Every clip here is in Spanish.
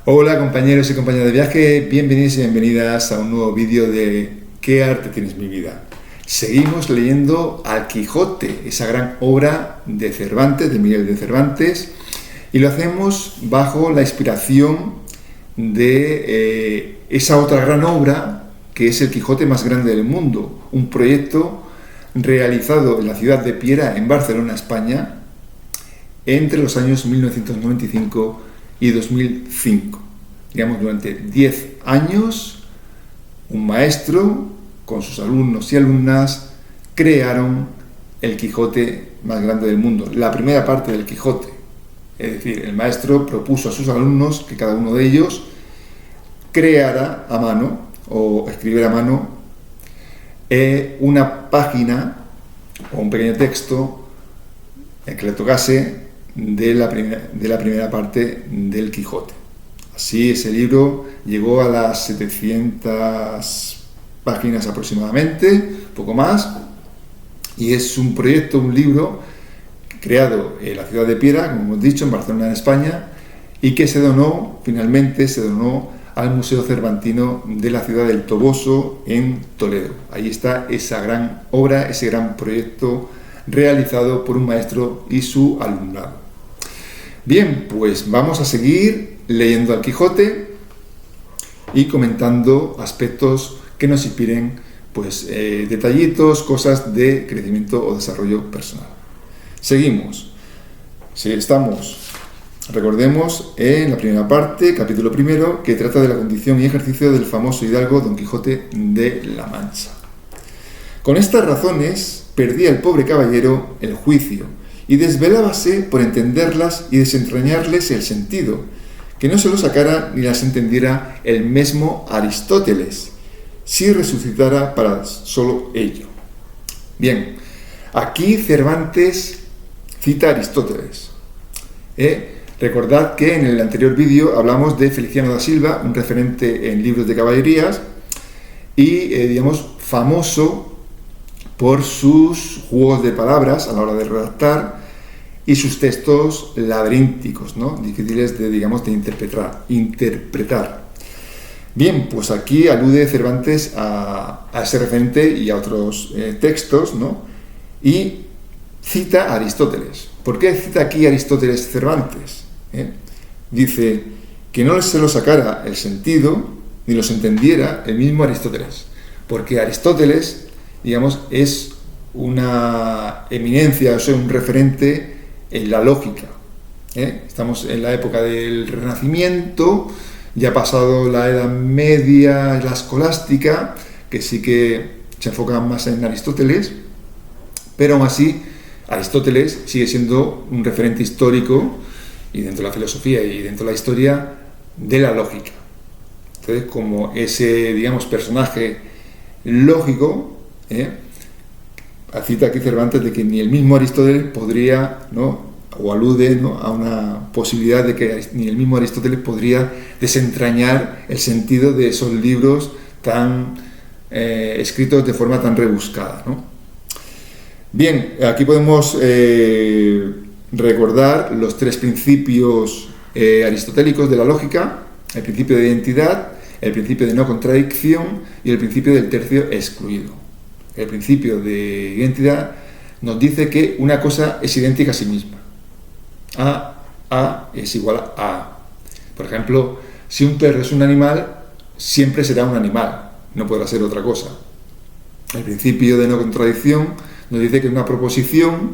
Hola compañeros y compañeras de viaje, bienvenidos y bienvenidas a un nuevo vídeo de ¿Qué arte tienes mi vida? Seguimos leyendo Al Quijote, esa gran obra de Cervantes, de Miguel de Cervantes, y lo hacemos bajo la inspiración de esa otra gran obra que es El Quijote más grande del mundo, un proyecto realizado en la ciudad de Piera, en Barcelona, España, entre los años 1995 y 2005. Digamos, durante 10 años, un maestro con sus alumnos y alumnas crearon el Quijote más grande del mundo, la primera parte del Quijote. Es decir, el maestro propuso a sus alumnos que cada uno de ellos creara a mano o escribiera a mano una página o un pequeño texto que le tocase de la primera parte del Quijote. Así, ese libro llegó a las 700 páginas aproximadamente, poco más, y es un proyecto, un libro creado en la ciudad de Piera, como hemos dicho, en Barcelona, en España, y que finalmente se donó al Museo Cervantino de la ciudad del Toboso, en Toledo. Ahí está esa gran obra, ese gran proyecto realizado por un maestro y su alumnado. Bien, pues vamos a seguir leyendo Al Quijote y comentando aspectos que nos inspiren, pues detallitos, cosas de crecimiento o desarrollo personal. Seguimos. Si estamos, recordemos, en la primera parte, capítulo primero, que trata de la condición y ejercicio del famoso hidalgo Don Quijote de la Mancha. Con estas razones perdía el pobre caballero el juicio y desvelábase por entenderlas y desentrañarles el sentido, que no se lo sacara ni las entendiera el mismo Aristóteles, si resucitara para solo ello. Bien, aquí Cervantes cita a Aristóteles. Recordad que en el anterior vídeo hablamos de Feliciano da Silva, un referente en libros de caballerías y, famoso por sus juegos de palabras a la hora de redactar y sus textos laberínticos, ¿no? Difíciles de interpretar. Bien, pues aquí alude Cervantes a ese referente y a otros textos, ¿no? Y cita a Aristóteles. ¿Por qué cita aquí a Aristóteles Cervantes? Dice que no se lo sacara el sentido ni los entendiera el mismo Aristóteles, porque Aristóteles, es una eminencia, o sea, un referente en la lógica. Estamos en la época del Renacimiento, ya ha pasado la Edad Media, la escolástica, que sí que se enfoca más en Aristóteles, pero aún así Aristóteles sigue siendo un referente histórico y dentro de la filosofía y dentro de la historia de la lógica. Entonces, como ese, personaje lógico, cita aquí Cervantes de que ni el mismo Aristóteles podría, o alude, a una posibilidad de que ni el mismo Aristóteles podría desentrañar el sentido de esos libros tan escritos de forma tan rebuscada, Bien, aquí podemos recordar los tres principios aristotélicos de la lógica: el principio de identidad, el principio de no contradicción y el principio del tercio excluido. El principio de identidad nos dice que una cosa es idéntica a sí misma. A es igual a A. Por ejemplo, si un perro es un animal, siempre será un animal, no podrá ser otra cosa. El principio de no contradicción nos dice que una proposición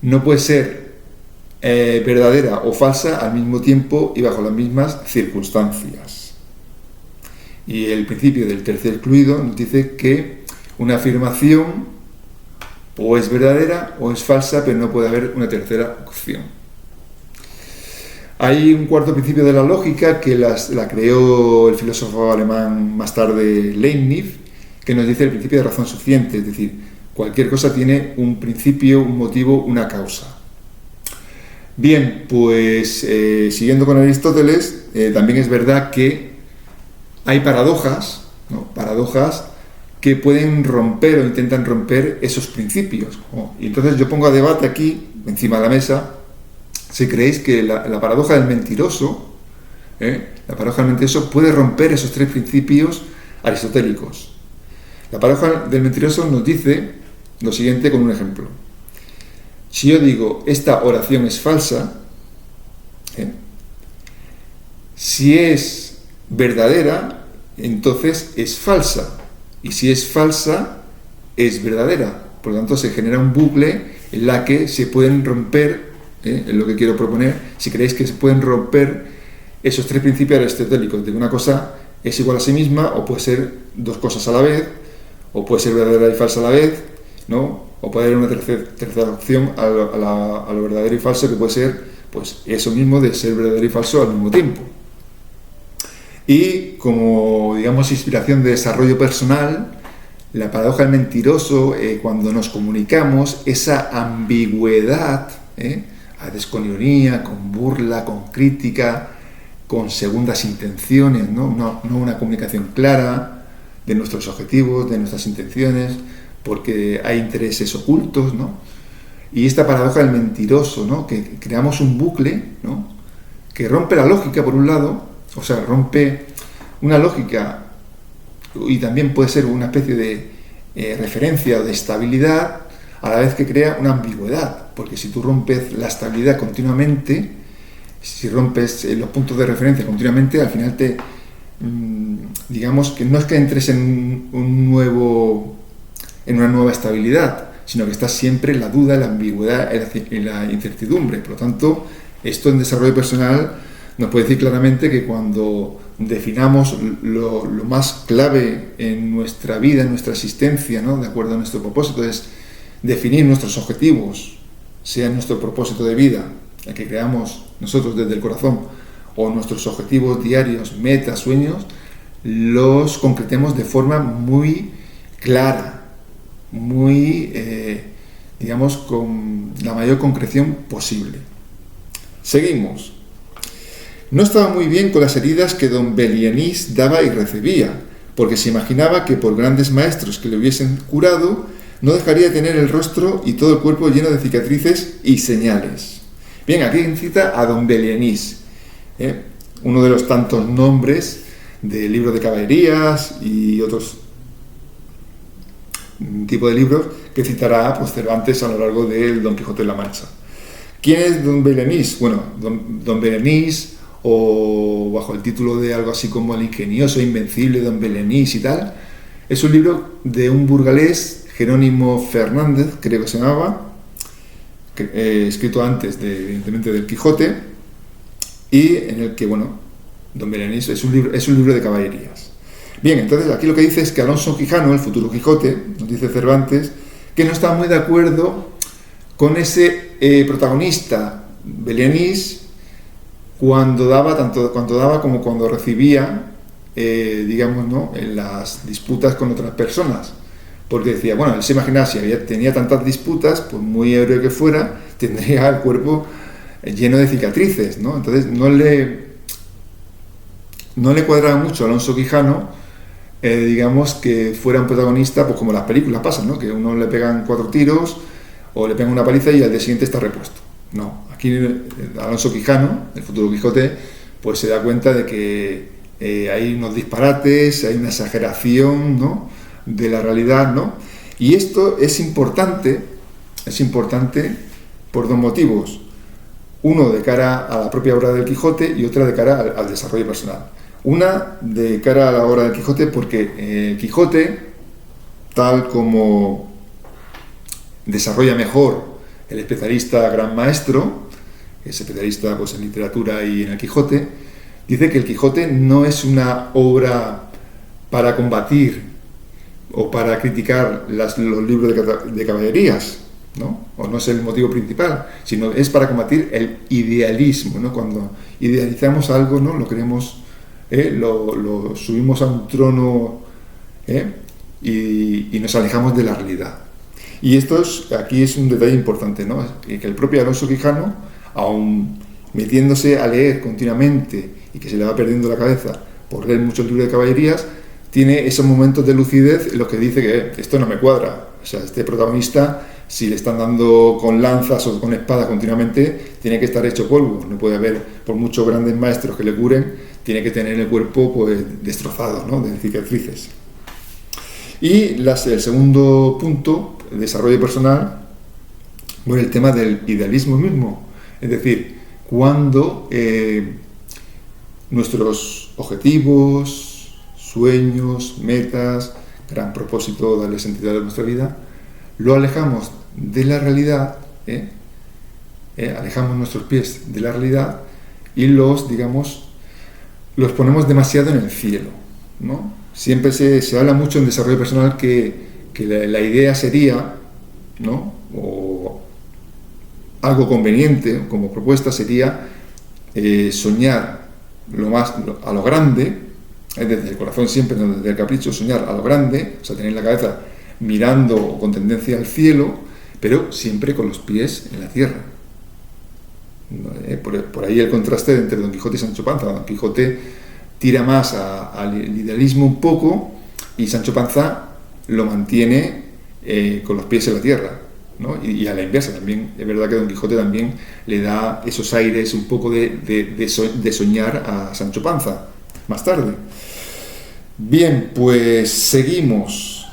no puede ser verdadera o falsa al mismo tiempo y bajo las mismas circunstancias. Y el principio del tercer excluido nos dice que una afirmación o es verdadera o es falsa, pero no puede haber una tercera opción. Hay un cuarto principio de la lógica que la creó el filósofo alemán más tarde, Leibniz, que nos dice el principio de razón suficiente, es decir, cualquier cosa tiene un principio, un motivo, una causa. Bien, pues siguiendo con Aristóteles, también es verdad que hay paradojas, paradojas que pueden romper o intentan romper esos principios. Y entonces yo pongo a debate aquí, encima de la mesa, si creéis que la paradoja del mentiroso La paradoja del mentiroso puede romper esos tres principios aristotélicos. La paradoja del mentiroso nos dice lo siguiente con un ejemplo. Si yo digo, esta oración es falsa, si es verdadera, entonces es falsa. Y si es falsa, es verdadera. Por lo tanto, se genera un bucle en la que se pueden romper, es lo que quiero proponer, si creéis que se pueden romper esos tres principios aristotélicos, de que una cosa es igual a sí misma, o puede ser dos cosas a la vez, o puede ser verdadera y falsa a la vez, ¿no? O puede haber una tercera opción a lo verdadero y falso, que puede ser pues eso mismo de ser verdadero y falso al mismo tiempo. Y como, digamos, inspiración de desarrollo personal, la paradoja del mentiroso, cuando nos comunicamos, esa ambigüedad, a veces con ironía, con burla, con crítica, con segundas intenciones, ¿no? No una comunicación clara de nuestros objetivos, de nuestras intenciones, porque hay intereses ocultos, ¿no? Y esta paradoja del mentiroso, ¿no? Que creamos un bucle, ¿no? Que rompe la lógica, por un lado, o sea, rompe una lógica y también puede ser una especie de referencia o de estabilidad, a la vez que crea una ambigüedad, porque si tú rompes la estabilidad continuamente, si rompes los puntos de referencia continuamente, al final digamos que no es que entres en una nueva estabilidad, sino que estás siempre en la duda, en la ambigüedad, en la incertidumbre. Por lo tanto, esto en desarrollo personal nos puede decir claramente que cuando definamos lo más clave en nuestra vida, en nuestra existencia, ¿no? De acuerdo a nuestro propósito, es definir nuestros objetivos, sea nuestro propósito de vida, el que creamos nosotros desde el corazón, o nuestros objetivos diarios, metas, sueños, los concretemos de forma muy clara, muy, digamos, con la mayor concreción posible. Seguimos. No estaba muy bien con las heridas que don Belianís daba y recibía, porque se imaginaba que por grandes maestros que le hubiesen curado, no dejaría de tener el rostro y todo el cuerpo lleno de cicatrices y señales. Bien, aquí cita a don Belianís, uno de los tantos nombres del libro de caballerías y otros tipo de libros que citará pues, Cervantes a lo largo del Don Quijote de la Mancha. ¿Quién es don Belianís? Bueno, don Belianís, o bajo el título de algo así como El ingenioso e invencible don Belianís y tal, es un libro de un burgalés, Jerónimo Fernández, creo que se llamaba, escrito antes, evidentemente, del Quijote, y en el que, bueno, don Belianís es un libro de caballerías. Bien, entonces aquí lo que dice es que Alonso Quijano, el futuro Quijote, nos dice Cervantes, que no está muy de acuerdo con ese protagonista Belianís cuando daba como cuando recibía, digamos, ¿no? En las disputas con otras personas. Porque decía, bueno, él se imaginaba si tenía tantas disputas, pues muy héroe que fuera, tendría el cuerpo lleno de cicatrices, ¿no? Entonces no le cuadraba mucho a Alonso Quijano, digamos, que fuera un protagonista, pues como las películas pasan, ¿no? Que a uno le pegan 4 tiros o le pegan una paliza y al día siguiente está repuesto. No, aquí Alonso Quijano, el futuro Quijote, pues se da cuenta de que hay unos disparates, hay una exageración, ¿no? De la realidad, ¿no? Y esto es importante por dos motivos. Uno de cara a la propia obra del Quijote y otra de cara al desarrollo personal. Una de cara a la obra del Quijote porque Quijote, tal como desarrolla mejor el especialista gran maestro, que es especialista pues, en literatura y en el Quijote, dice que el Quijote no es una obra para combatir o para criticar los libros de caballerías, ¿no? O no es el motivo principal, sino es para combatir el idealismo, ¿no? Cuando idealizamos algo, ¿no? Lo queremos, lo subimos a un trono y nos alejamos de la realidad. Y aquí es un detalle importante, ¿no? Que el propio Alonso Quijano, aun metiéndose a leer continuamente y que se le va perdiendo la cabeza por leer muchos libros de caballerías, tiene esos momentos de lucidez en los que dice que esto no me cuadra. O sea, este protagonista, si le están dando con lanzas o con espadas continuamente, tiene que estar hecho polvo. No puede haber, por muchos grandes maestros que le curen, tiene que tener el cuerpo pues destrozado, ¿no? De cicatrices. Y el segundo punto, el desarrollo personal, bueno, el tema del idealismo mismo. Es decir, cuando nuestros objetivos, sueños, metas, gran propósito, darle sentido a nuestra vida, lo alejamos de la realidad, alejamos nuestros pies de la realidad y los ponemos demasiado en el cielo, ¿no? Siempre se habla mucho en desarrollo personal que la idea sería, ¿no? O algo conveniente como propuesta sería soñar a lo grande, desde el corazón siempre, no desde el capricho, soñar a lo grande, o sea, tener la cabeza mirando con tendencia al cielo, pero siempre con los pies en la tierra. Por ahí el contraste entre Don Quijote y Sancho Panza. Don Quijote tira más al idealismo un poco y Sancho Panza lo mantiene con los pies en la tierra, ¿no? Y a la inversa también. Es verdad que Don Quijote también le da esos aires un poco de soñar a Sancho Panza más tarde. Bien, pues seguimos.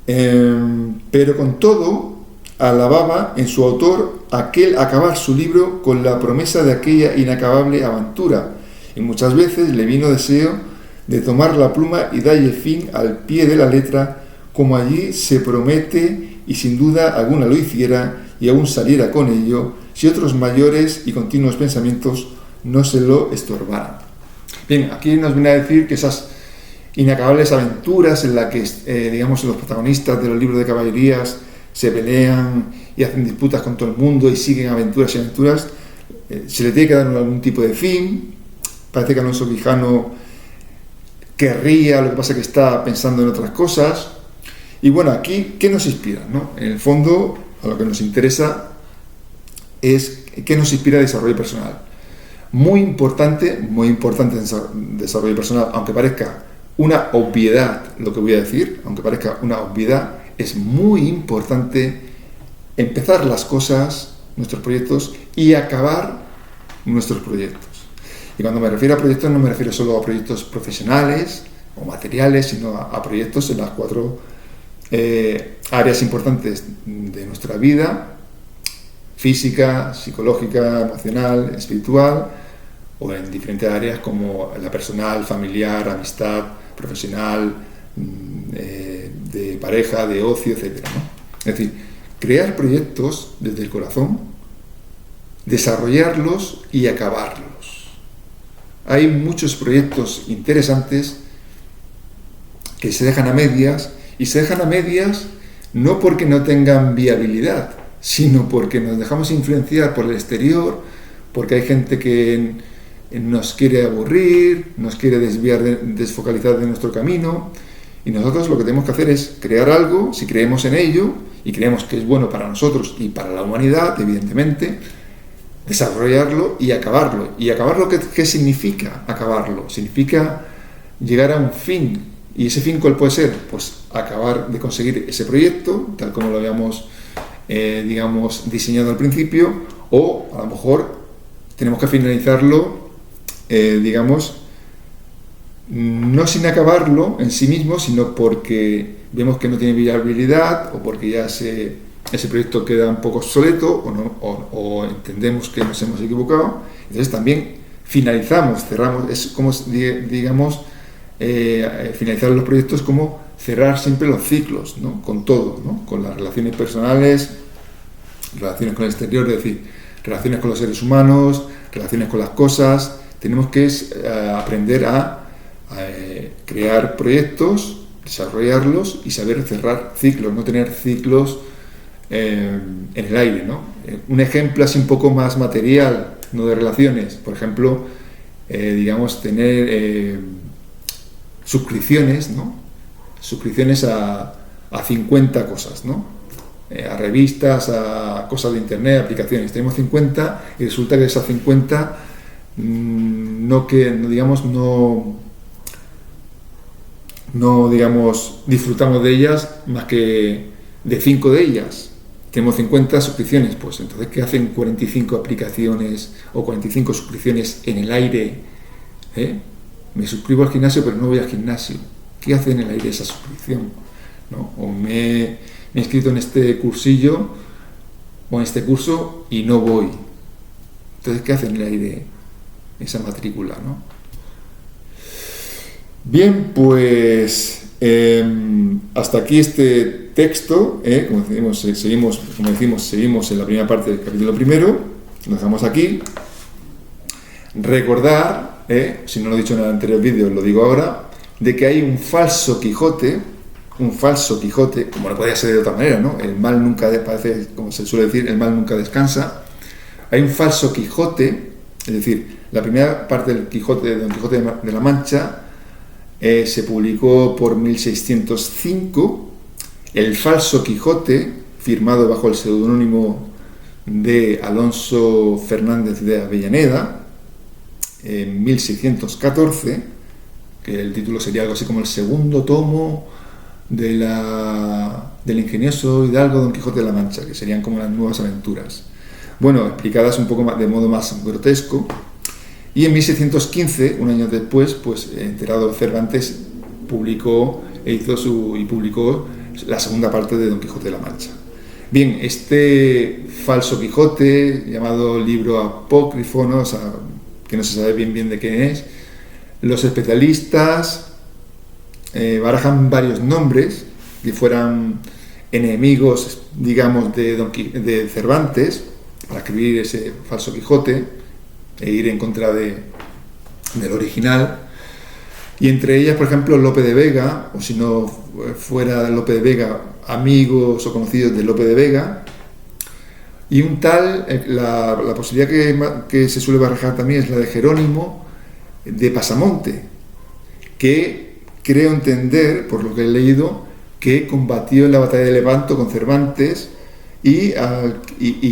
Pero con todo, alababa en su autor aquel acabar su libro con la promesa de aquella inacabable aventura, y muchas veces le vino deseo de tomar la pluma y darle fin al pie de la letra, como allí se promete, y sin duda alguna lo hiciera, y aún saliera con ello, si otros mayores y continuos pensamientos no se lo estorbaran. Bien, aquí nos viene a decir que esas inacabables aventuras en las que, los protagonistas de los libros de caballerías se pelean y hacen disputas con todo el mundo y siguen aventuras y aventuras, se le tiene que dar algún tipo de fin. Parece que Alonso Quijano querría, lo que pasa es que está pensando en otras cosas. Y bueno, aquí, ¿qué nos inspira, no? En el fondo, a lo que nos interesa es qué nos inspira el desarrollo personal. Muy importante el desarrollo personal, aunque parezca una obviedad lo que voy a decir, aunque parezca una obviedad, es muy importante empezar las cosas, nuestros proyectos, y acabar nuestros proyectos. Y cuando me refiero a proyectos, no me refiero solo a proyectos profesionales o materiales, sino a proyectos en las 4 áreas importantes de nuestra vida: física, psicológica, emocional, espiritual, o en diferentes áreas como la personal, familiar, amistad, profesional, de pareja, de ocio, etc., ¿no? Es decir, crear proyectos desde el corazón, desarrollarlos y acabarlos. Hay muchos proyectos interesantes que se dejan a medias, y se dejan a medias no porque no tengan viabilidad, sino porque nos dejamos influenciar por el exterior, porque hay gente que nos quiere aburrir, nos quiere desviar, desfocalizar de nuestro camino, y nosotros lo que tenemos que hacer es crear algo, si creemos en ello, y creemos que es bueno para nosotros y para la humanidad, evidentemente, desarrollarlo y acabarlo. ¿Y acabarlo qué significa acabarlo? Significa llegar a un fin. ¿Y ese fin cuál puede ser? Pues acabar de conseguir ese proyecto, tal como lo habíamos, diseñado al principio, o a lo mejor tenemos que finalizarlo, no sin acabarlo en sí mismo, sino porque vemos que no tiene viabilidad, o porque ya ese proyecto queda un poco obsoleto, o entendemos que nos hemos equivocado. Entonces también finalizamos, cerramos, es como, finalizar los proyectos como cerrar siempre los ciclos, ¿no? Con todo, ¿no? Con las relaciones personales, relaciones con el exterior, es decir, relaciones con los seres humanos, relaciones con las cosas. Tenemos que aprender a crear proyectos, desarrollarlos y saber cerrar ciclos, no tener ciclos en el aire, ¿no? Un ejemplo así un poco más material, no de relaciones, por ejemplo, tener suscripciones, ¿no? Suscripciones a 50 cosas, ¿no? A revistas, a cosas de internet, aplicaciones. Tenemos 50 y resulta que esas 50 no disfrutamos de ellas más que de 5 de ellas. tenemos 50 suscripciones, pues entonces, ¿qué hacen 45 aplicaciones o 45 suscripciones en el aire? Me suscribo al gimnasio, pero no voy al gimnasio. ¿Qué hace en el aire esa suscripción? ¿No? O me he inscrito en este cursillo o en este curso y no voy. Entonces, ¿qué hace en el aire esa matrícula, ¿no? Bien, pues hasta aquí este texto, como seguimos en la primera parte del capítulo primero, lo dejamos aquí. Recordar, si no lo he dicho en el anterior vídeo, lo digo ahora, de que hay un falso Quijote, como no podía ser de otra manera, ¿no? El mal nunca, parece, como se suele decir, el mal nunca descansa. Hay un falso Quijote, es decir, la primera parte del Quijote, de Don Quijote de la Mancha, se publicó por 1605. El falso Quijote, firmado bajo el seudónimo de Alonso Fernández de Avellaneda, en 1614, que el título sería algo así como el segundo tomo del ingenioso hidalgo Don Quijote de la Mancha, que serían como las nuevas aventuras. Bueno, explicadas un poco más, de modo más grotesco. Y en 1615, un año después, pues enterado Cervantes publicó la segunda parte de Don Quijote de la Mancha. Bien, este falso Quijote, llamado libro apócrifo, ¿no? O sea, que no se sabe bien de qué es, los especialistas barajan varios nombres que fueran enemigos, digamos, de Cervantes, para escribir ese falso Quijote e ir en contra del original. Y entre ellas, por ejemplo, Lope de Vega, o si no fuera Lope de Vega, amigos o conocidos de Lope de Vega. Y un tal, la posibilidad que se suele barajar también es la de Jerónimo de Pasamonte, que creo entender, por lo que he leído, que combatió en la batalla de Lepanto con Cervantes y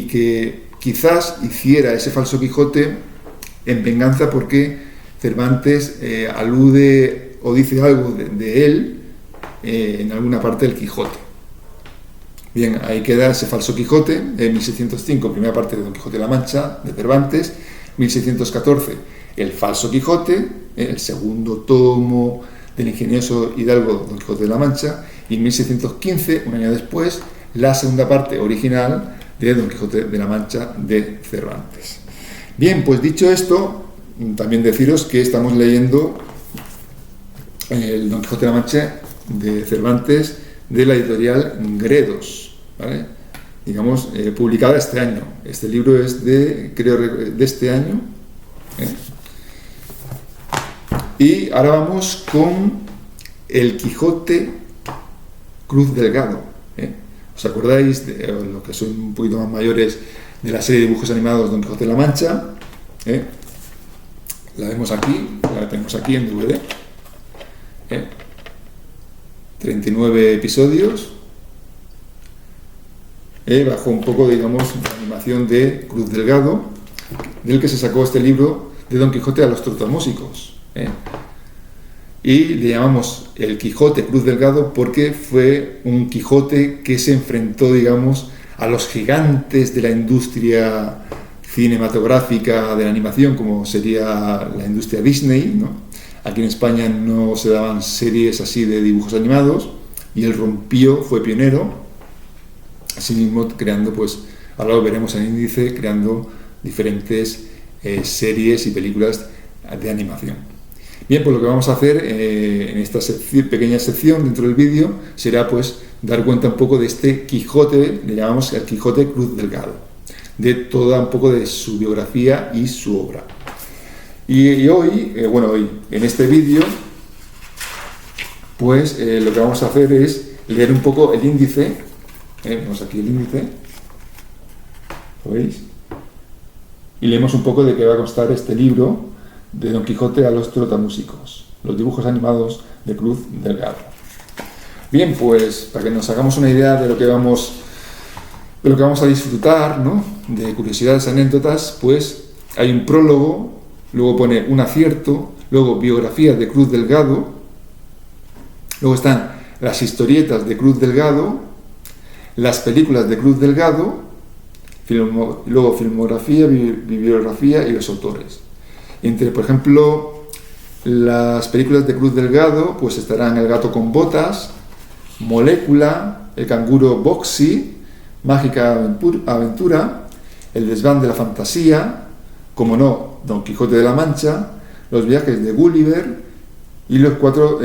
que quizás hiciera ese falso Quijote en venganza porque Cervantes alude o dice algo de él en alguna parte del Quijote. Bien, ahí queda ese falso Quijote, en 1605, primera parte de Don Quijote de la Mancha, de Cervantes, 1614, el falso Quijote, el segundo tomo del ingenioso hidalgo Don Quijote de la Mancha, y en 1615, un año después, la segunda parte original de Don Quijote de la Mancha de Cervantes. Bien, pues dicho esto, también deciros que estamos leyendo el Don Quijote de la Mancha de Cervantes de la editorial Gredos, ¿vale? Digamos, publicada este año. Este libro es de este año. Y ahora vamos con el Quijote Cruz Delgado. ¿Os acordáis, los que son un poquito más mayores, de la serie de dibujos animados Don Quijote de la Mancha? La vemos aquí, la tenemos aquí en DVD. 39 episodios, bajo un poco, digamos, la animación de Cruz Delgado, del que se sacó este libro de Don Quijote a los trotamúsicos. Y le llamamos el Quijote Cruz Delgado porque fue un Quijote que se enfrentó, digamos, a los gigantes de la industria cinematográfica de la animación, como sería la industria Disney, ¿no? Aquí en España no se daban series así de dibujos animados y él rompió, fue pionero, asimismo creando, pues ahora lo veremos en el índice, creando diferentes series y películas de animación. Bien, pues lo que vamos a hacer en esta pequeña sección dentro del vídeo será pues dar cuenta un poco de este Quijote, le llamamos el Quijote Cruz Delgado, de toda un poco de su biografía y su obra. Y hoy, en este vídeo, pues lo que vamos a hacer es leer un poco el índice. Vemos aquí el índice, ¿lo veis? Y leemos un poco de qué va a constar este libro de Don Quijote a los trotamúsicos, los dibujos animados de Cruz Delgado. Bien, pues para que nos hagamos una idea de lo que vamos a disfrutar, ¿no? De curiosidades, anécdotas, pues hay un prólogo. Luego pone un acierto, luego biografía de Cruz Delgado, luego están las historietas de Cruz Delgado, las películas de Cruz Delgado, luego filmografía, bibliografía y los autores. Entre, por ejemplo, las películas de Cruz Delgado, pues estarán El gato con botas, Molécula, El canguro Boxy, Mágica aventura, El desván de la fantasía, como no, Don Quijote de la Mancha, Los viajes de Gulliver y los cuatro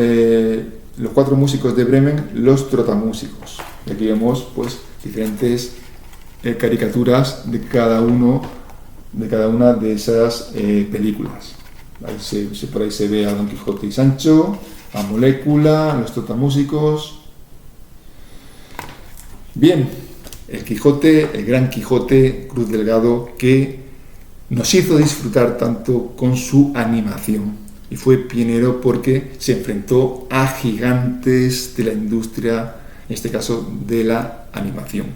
músicos de Bremen, Los trotamúsicos. Y aquí vemos pues diferentes caricaturas de cada una de esas películas. Por ahí se ve a Don Quijote y Sancho, a Molécula, Los trotamúsicos. Bien, el Quijote, el gran Quijote, Cruz Delgado, que nos hizo disfrutar tanto con su animación y fue pionero porque se enfrentó a gigantes de la industria, en este caso de la animación.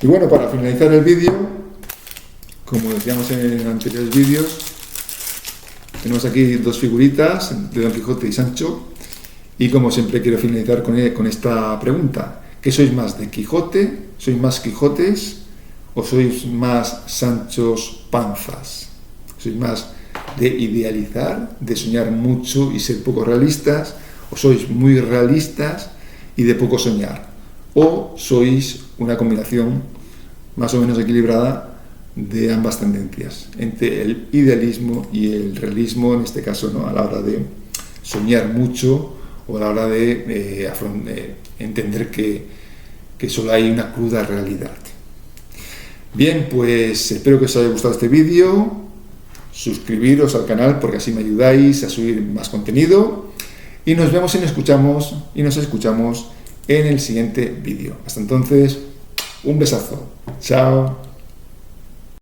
Y bueno, para finalizar el vídeo, como decíamos en anteriores vídeos, tenemos aquí dos figuritas de Don Quijote y Sancho, y como siempre quiero finalizar con esta pregunta: ¿qué sois más, de Quijote? ¿Sois más Quijotes o sois más Sanchos Panzas? ¿Sois más de idealizar, de soñar mucho y ser poco realistas, o sois muy realistas y de poco soñar? ¿O sois una combinación más o menos equilibrada de ambas tendencias, entre el idealismo y el realismo, en este caso, ¿no?, a la hora de soñar mucho o a la hora de entender que solo hay una cruda realidad? Bien, pues espero que os haya gustado este vídeo. Suscribiros al canal porque así me ayudáis a subir más contenido, y nos vemos y nos escuchamos en el siguiente vídeo. Hasta entonces, un besazo. Chao.